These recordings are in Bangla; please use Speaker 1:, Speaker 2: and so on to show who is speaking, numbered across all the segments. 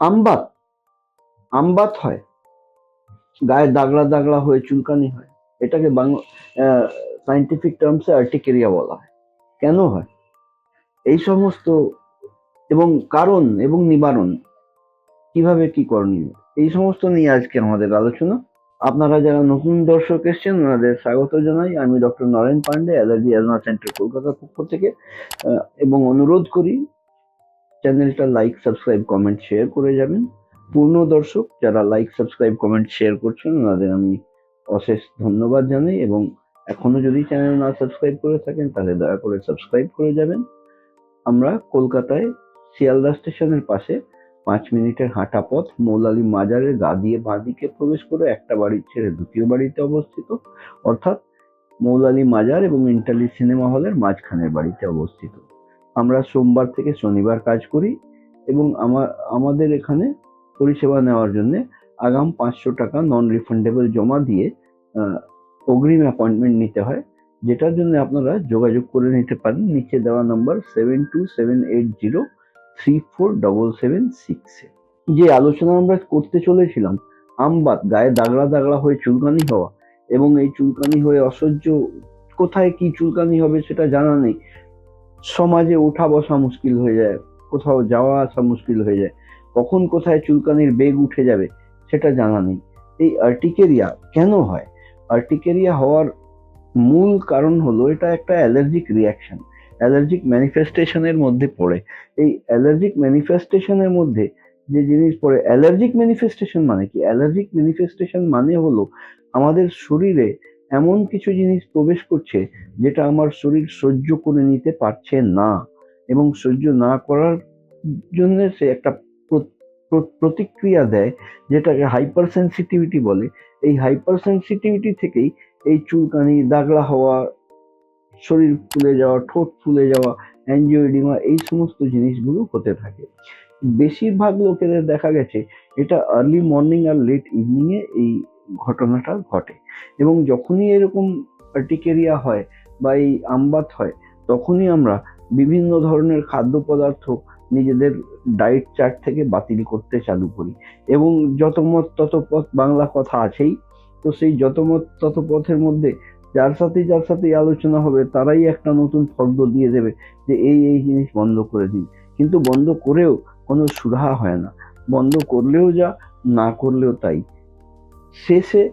Speaker 1: আমবাত আমবাত হয়, গায়ে দাগড়া দাগড়া হয়ে চুলকানি হয়, এটাকে বাংলা সায়েন্টিফিক টার্মসে আর্টিকেরিয়া বলা হয়। কেন হয় এই সমস্ত, এবং কারণ এবং নিবারণ, কিভাবে কি করণীয়, এই সমস্ত নিয়ে আজকে আমাদের আলোচনা। আপনারা যারা নতুন দর্শক এসছেন ওনাদের স্বাগত জানাই। আমি doctor Naren Pandey, allergy asthma centre কলকাতার পক্ষ থেকে, এবং অনুরোধ করি চ্যানেলটা লাইক, সাবস্ক্রাইব, কমেন্ট, শেয়ার করে যাবেন। পূর্ণ দর্শক যারা লাইক, সাবস্ক্রাইব, কমেন্ট, শেয়ার করছেন ওনাদের আমি অশেষ ধন্যবাদ জানাই, এবং এখনো যদি চ্যানেল না সাবস্ক্রাইব করে থাকেন তাহলে দয়া করে সাবস্ক্রাইব করে যাবেন। আমরা কলকাতায় শিয়ালদা স্টেশনের পাশে 5 মিনিটের হাঁটা পথ, মৌলালী মাজারের গা দিয়ে বাঁ দিকে প্রবেশ করে একটা বাড়ি ছেড়ে দ্বিতীয় বাড়িতে অবস্থিত, অর্থাৎ মৌলালী মাজার এবং ইন্টারলি সিনেমা হলের মাঝখানের বাড়িতে অবস্থিত। আমরা সোমবার থেকে শনিবার কাজ করি, এবং আমাদের এখানে পরিষেবা নেওয়ার জন্য আগাম 500 টাকা নন রিফান্ডেবল জমা দিয়ে অগ্রিম অ্যাপয়েন্টমেন্ট নিতে হয়, যেটার জন্য আপনারা যোগাযোগ করে নিতে পারেন নিচে দেওয়া নাম্বার 7278034776 যে আলোচনা আমরা করতে চলেছিলাম, আমবাত, গায়ে দাগড়া দাগড়া হয়ে চুলকানি হওয়া, এবং এই চুলকানি হয়ে অসহ্য, কোথায় কি চুলকানি হবে সেটা জানা নেই, সমাজে ওঠা বসা মুশকিল হয়ে যায়, কোথাও যাওয়া আসা মুশকিল হয়ে যায়, কখন কোথায় চুলকানির বেগ উঠে যাবে সেটা জানা নেই। এই আর্টিকেরিয়া কেন হয়? আর্টিকেরিয়া হওয়ার মূল কারণ হলো এটা একটা অ্যালার্জিক রিয়াকশন, অ্যালার্জিক ম্যানিফেস্টেশনের মধ্যে পড়ে। এই অ্যালার্জিক ম্যানিফেস্টেশনের মধ্যে যে জিনিস পড়ে, অ্যালার্জিক ম্যানিফেস্টেশন মানে কি? অ্যালার্জিক ম্যানিফেস্টেশন মানে হলো আমাদের শরীরে এমন কিছু জিনিস প্রবেশ করছে যেটা আমার শরীর সহ্য করে নিতে পারছে না, এবং সহ্য না করার জন্য সে একটা প্রতিক্রিয়া দেয়, যেটাকে হাইপার সেন্সিটিভিটি বলে। এই হাইপার সেন্সিটিভিটি থেকেই এই চুলকানি, দাগড়া হওয়া, শরীর ফুলে যাওয়া, ঠোঁট ফুলে যাওয়া, অ্যাঞ্জিওএডিমা, এই সমস্ত জিনিসগুলো হতে থাকে। বেশিরভাগ লোকেদের দেখা গেছে এটা আর্লি মর্নিং আর লেট ইভিনিং এ এই ঘটনাটা ঘটে, এবং যখনই এরকম আর্টিকেরিয়া হয় বা এই আমবাত হয়, তখনই আমরা বিভিন্ন ধরনের খাদ্য পদার্থ নিজেদের ডায়েট চার্ট থেকে বাতিল করতে চালু করি, এবং যত মত তত পথ বাংলা কথা আছেই। তো সেই যত মত তত পথের মধ্যে যার সাথেই আলোচনা হবে তারাই একটা নতুন ফর্দ দিয়ে দেবে যে এই জিনিস বন্ধ করে দিন, কিন্তু বন্ধ করেও কোনো সুরাহা হয় না, বন্ধ করলেও যা, না করলেও তাই। শেষে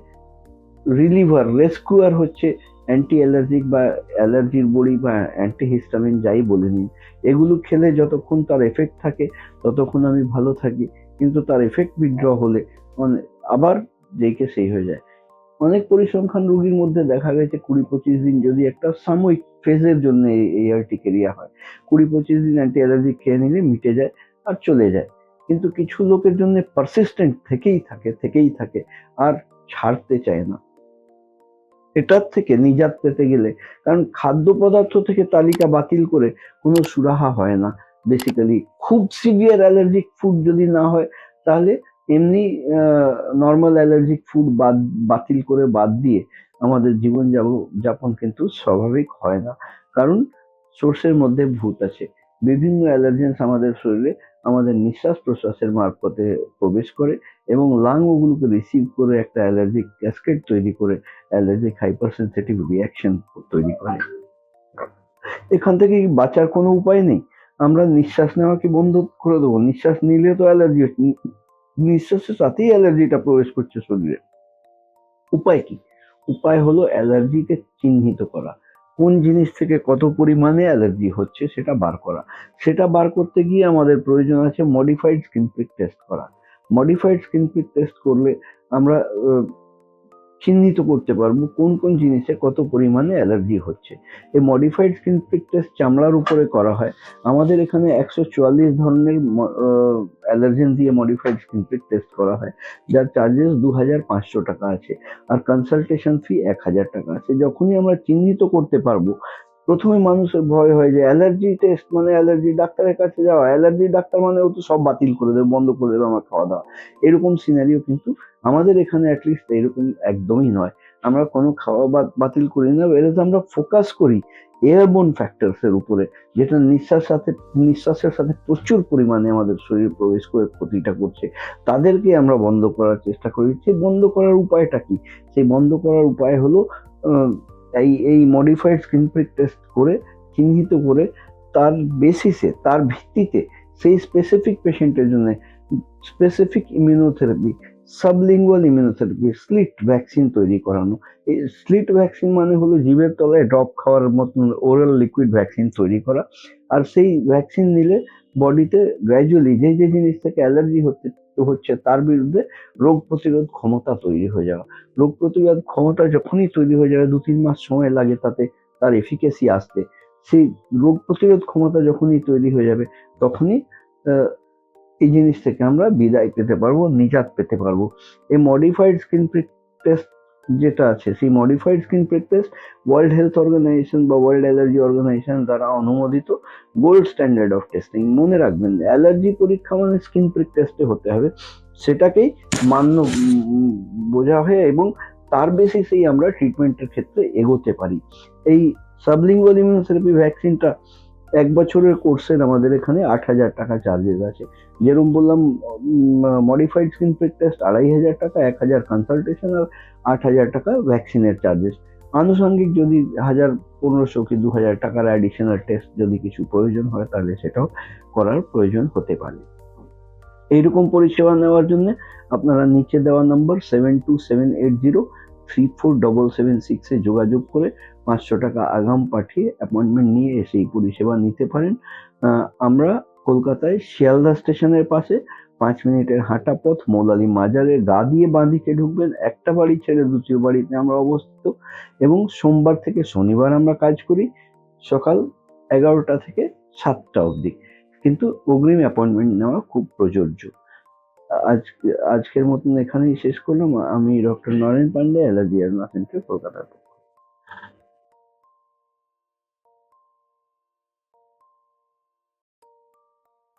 Speaker 1: রিলিভার, রেস্কিউয়ার হচ্ছে অ্যান্টি অ্যালার্জিক বা অ্যালার্জির বড়ি বা অ্যান্টিহিস্টামিন যাই বলে নিন। এগুলো খেলে যতক্ষণ তার এফেক্ট থাকে ততক্ষণ আমি ভালো থাকি, কিন্তু তার এফেক্ট উইথড্র হলে মানে আবার যেই কে সেই হয়ে যায়। অনেক পরিসংখ্যান রোগীর মধ্যে দেখা গেছে 20-25 দিন যদি একটা সাময়িক ফেজের জন্য এই আর্টিকেরিয়া হয়, 20-25 দিন অ্যান্টি অ্যালার্জিক খেয়ে নিলে মিটে যায় আর চলে যায়। কিন্তু কিছু লোকের জন্য পারসিস্টেন্ট থেকেই থাকে আর ছাড়তে চায় না। এটার থেকে নিজাত পেতে গেলে, কারণ খাদ্য পদার্থ থেকে তালিকা বাতিল করে কোনো সুরাহা হয় না। বেসিক্যালি খুব সিভিয়ার অ্যালার্জিক ফুড যদি না হয়, তাহলে এমনি নর্মাল অ্যালার্জিক ফুড বাতিল করে বাদ দিয়ে আমাদের জীবন যাপন কিন্তু স্বাভাবিক হয় না, কারণ সোর্সের মধ্যে ভূত আছে। বিভিন্ন অ্যালার্জেন্স আমাদের শরীরে আমাদের নিঃশ্বাস প্রশ্বাসের মারফতে প্রবেশ করে, এবং লাং ওগুলোকে রিসিভ করে একটা অ্যালার্জিক ক্যাসকেড তৈরি করে অ্যালার্জিক হাইপার সেন্সিটিভ রিয়াকশন তৈরি করে। এখান থেকে বাঁচার কোনো উপায় নেই। আমরা নিঃশ্বাস নেওয়া কি বন্ধ করে দেবো? নিঃশ্বাস নিলে তো অ্যালার্জি, নিঃশ্বাসের সাথেই অ্যালার্জিটা প্রবেশ করছে শরীরে। উপায় কি? উপায় হলো অ্যালার্জিকে চিহ্নিত করা, কোন জিনিস থেকে কত পরিমাণে অ্যালার্জি হচ্ছে সেটা বার করা। সেটা বার করতে গিয়ে আমাদের প্রয়োজন আছে মডিফাইড স্কিন প্রিক টেস্ট করা। মডিফাইড স্কিন প্রিক টেস্ট করলে আমরা চিহ্নিত করতে পারবো কোন জিনিসে কত পরিমাণে অ্যালার্জি হচ্ছে। এই মডিফাইড স্কিন প্রিক টেস্ট চামড়ার উপরে করা হয়। আমাদের এখানে 144 ধরনের অ্যালার্জেন দিয়ে মডিফাইড স্কিন প্রিক টেস্ট করা হয়, যার চার্জেস 2500 টাকা আছে, আর কনসালটেশন ফি 1000 টাকা আছে। যখনই আমরা চিহ্নিত করতে পারবো, প্রথমে মানুষের ভয় হয় যে অ্যালার্জি টেস্ট মানে অ্যালার্জি ডাক্তারের কাছে যাওয়া, অ্যালার্জি ডাক্তার মানে ও তো সব বাতিল করে দেবে, বন্ধ করে দেবে আমার খাওয়া দাওয়া, এরকম সিনারিও কিন্তু আমাদের এখানে অ্যাটলিস্ট এরকম একদমই নয়। আমরা কোনো খাওয়া বাতিল করি না, এর আমরা ফোকাস করি এয়ারবোর্ন ফ্যাক্টরস এর উপরে, যেটা নিঃশ্বাসের সাথে প্রচুর পরিমাণে আমাদের শরীরে প্রবেশ করে ক্ষতিটা করছে। তাদেরকে আমরা বন্ধ করার চেষ্টা করি। সেই বন্ধ করার উপায়টা কি? সেই বন্ধ করার উপায় হলো এই মডিফাইড স্কিন প্রিক টেস্ট করে চিহ্নিত করে তার বেসিসে, তার ভিত্তিতে সেই স্পেসিফিক পেশেন্টের জন্য specific immunotherapy, sublingual immunotherapy, slit vaccine তৈরি করানো। এই স্লিট ভ্যাকসিন মানে হলো জিভের তলায় ড্রপ খাওয়ার মতন ওরাল লিকুইড ভ্যাকসিন তৈরি করা। আর সেই ভ্যাকসিন নিলে বডিতে গ্র্যাজুয়ালি যে জিনিস থেকে অ্যালার্জি হচ্ছে তার বিরুদ্ধে রোগ প্রতিরোধ ক্ষমতা তৈরি হয়ে যাওয়া। রোগ প্রতিরোধ ক্ষমতা যখনই তৈরি হয়ে যাবে, 2-3 মাস সময় লাগে তাতে তার এফিকেসি আসতে। সেই রোগ প্রতিরোধ ক্ষমতা যখনই তৈরি হয়ে যাবে, তখনই এই জিনিস থেকে আমরা বিদায় পেতে পারবো, নিজাত পেতে পারবো। এই মডিফাইড স্কিন প্রিক টেস্ট যেটা আছে, সেই modified skin prick test World Health Organization বা ওয়ার্ল্ড অ্যালার্জি অর্গানাইজেশন দ্বারা অনুমোদিত গোল্ড স্ট্যান্ডার্ড অফ টেস্টিং। মনে রাখবেন, অ্যালার্জি পরীক্ষা মানে স্কিন প্রিক টেস্টে হতে হবে, সেটাকেই মান্য বোঝা হয় এবং তার বেসিসেই আমরা ট্রিটমেন্টের ক্ষেত্রে এগোতে পারি। এই সাবলিঙ্গুয়াল ইমিউনোথেরাপি ভ্যাকসিনটা 1 বছরের কোর্সের আমাদের এখানে 8,000 টাকা চার্জেস আছে। যেরকম বললাম, মডিফাইড স্কিন প্রিক টেস্ট 2,500 টাকা, 1,000 কনসালটেশন আর 8,000 টাকা ভ্যাকসিনের চার্জেস। আনুষঙ্গিক যদি 1,500 কি 2,000 টাকার অ্যাডিশনাল টেস্ট যদি কিছু প্রয়োজন হয়, তাহলে সেটাও করার প্রয়োজন হতে পারে। এইরকম পরিষেবা নেওয়ার জন্য আপনারা নিচে দেওয়া নম্বর 7278034776 এ যোগাযোগ করে 500 টাকা আগাম পাঠিয়ে অ্যাপয়েন্টমেন্ট নিয়ে এসে এই পরিষেবা নিতে পারেন। আমরা কলকাতায় শিয়ালদা স্টেশনের পাশে 5 মিনিটের হাঁটা পথ, মৌলালী মাজারে গা দিয়ে বাঁ দিকে ঢুকবেন, একটা বাড়ি ছেড়ে দ্বিতীয় বাড়িতে আমরা অবস্থিত এবং সোমবার থেকে শনিবার আমরা কাজ করি সকাল 11টা থেকে 7টা অবধি, কিন্তু অগ্রিম অ্যাপয়েন্টমেন্ট নেওয়া খুব প্রযোজ্য। আজকের মতন এখানেই শেষ করলাম। আমি doctor Naren Pandey, allergy centre, Kolkata.